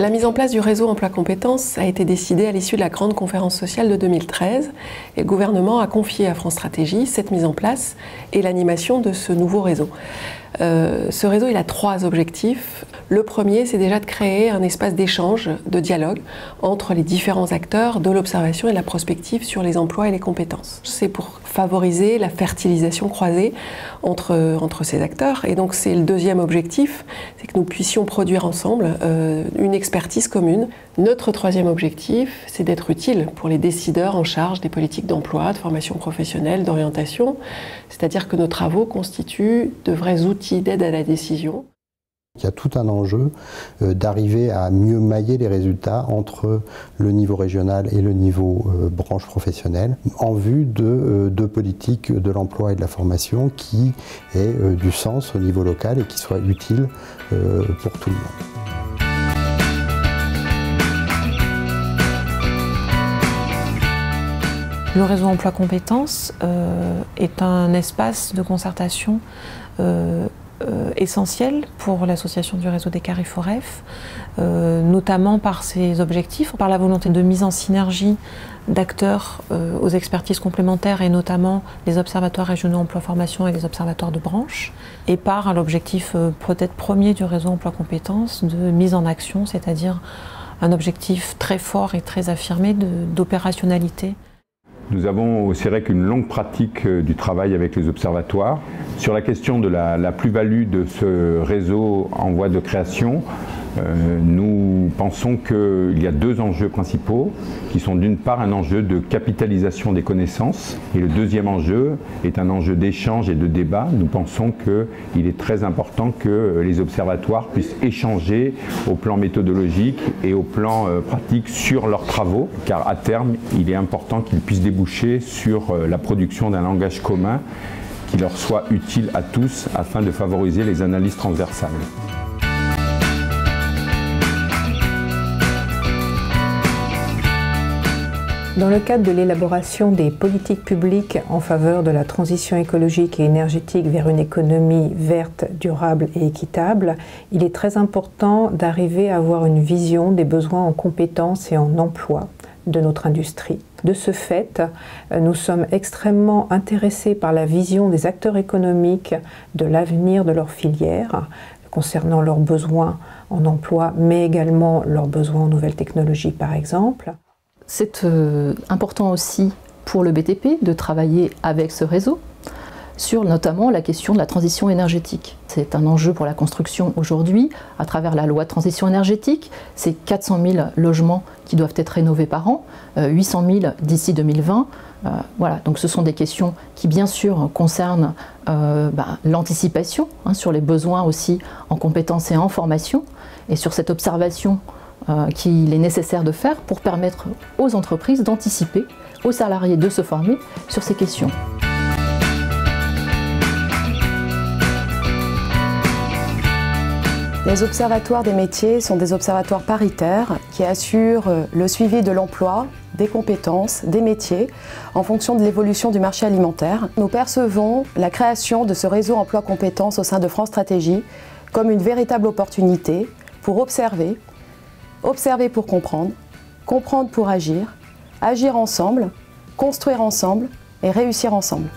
La mise en place du réseau emploi compétences a été décidée à l'issue de la grande conférence sociale de 2013 et le gouvernement a confié à France Stratégie cette mise en place et l'animation de ce nouveau réseau. Ce réseau, il a 3 objectifs. Le premier, c'est déjà de créer un espace d'échange, de dialogue entre les différents acteurs de l'observation et de la prospective sur les emplois et les compétences. C'est pour favoriser la fertilisation croisée entre ces acteurs. Et donc c'est le deuxième objectif, c'est que nous puissions produire ensemble une expertise commune. Notre troisième objectif, c'est d'être utile pour les décideurs en charge des politiques d'emploi, de formation professionnelle, d'orientation. C'est-à-dire que nos travaux constituent de vrais outils d'aide à la décision. Il y a tout un enjeu d'arriver à mieux mailler les résultats entre le niveau régional et le niveau branche professionnelle en vue de politiques de l'emploi et de la formation qui aient du sens au niveau local et qui soient utiles pour tout le monde. Le réseau emploi compétences est un espace de concertation essentiel pour l'association du réseau des Cariforef, notamment par ses objectifs, par la volonté de mise en synergie d'acteurs aux expertises complémentaires et notamment les observatoires régionaux emploi formation et les observatoires de branche, et par l'objectif peut-être premier du réseau emploi compétences de mise en action, c'est-à-dire un objectif très fort et très affirmé d'opérationnalité. Nous avons au CEREC une longue pratique du travail avec les observatoires. Sur la question de la plus-value de ce réseau en voie de création, nous pensons qu'il y a 2 enjeux principaux qui sont d'une part un enjeu de capitalisation des connaissances et le deuxième enjeu est un enjeu d'échange et de débat. Nous pensons qu'il est très important que les observatoires puissent échanger au plan méthodologique et au plan pratique sur leurs travaux, car à terme il est important qu'ils puissent déboucher sur la production d'un langage commun qui leur soit utile à tous afin de favoriser les analyses transversales. Dans le cadre de l'élaboration des politiques publiques en faveur de la transition écologique et énergétique vers une économie verte, durable et équitable, il est très important d'arriver à avoir une vision des besoins en compétences et en emploi de notre industrie. De ce fait, nous sommes extrêmement intéressés par la vision des acteurs économiques de l'avenir de leur filière, concernant leurs besoins en emploi, mais également leurs besoins en nouvelles technologies par exemple. C'est important aussi pour le BTP de travailler avec ce réseau sur notamment la question de la transition énergétique. C'est un enjeu pour la construction aujourd'hui à travers la loi de transition énergétique. C'est 400 000 logements qui doivent être rénovés par an, 800 000 d'ici 2020. Voilà, donc ce sont des questions qui bien sûr concernent l'anticipation sur les besoins aussi en compétences et en formation et sur cette observation qu'il est nécessaire de faire pour permettre aux entreprises d'anticiper, aux salariés de se former sur ces questions. Les observatoires des métiers sont des observatoires paritaires qui assurent le suivi de l'emploi, des compétences, des métiers en fonction de l'évolution du marché alimentaire. Nous percevons la création de ce réseau emploi compétences au sein de France Stratégie comme une véritable opportunité pour observer pour comprendre, comprendre pour agir, agir ensemble, construire ensemble et réussir ensemble.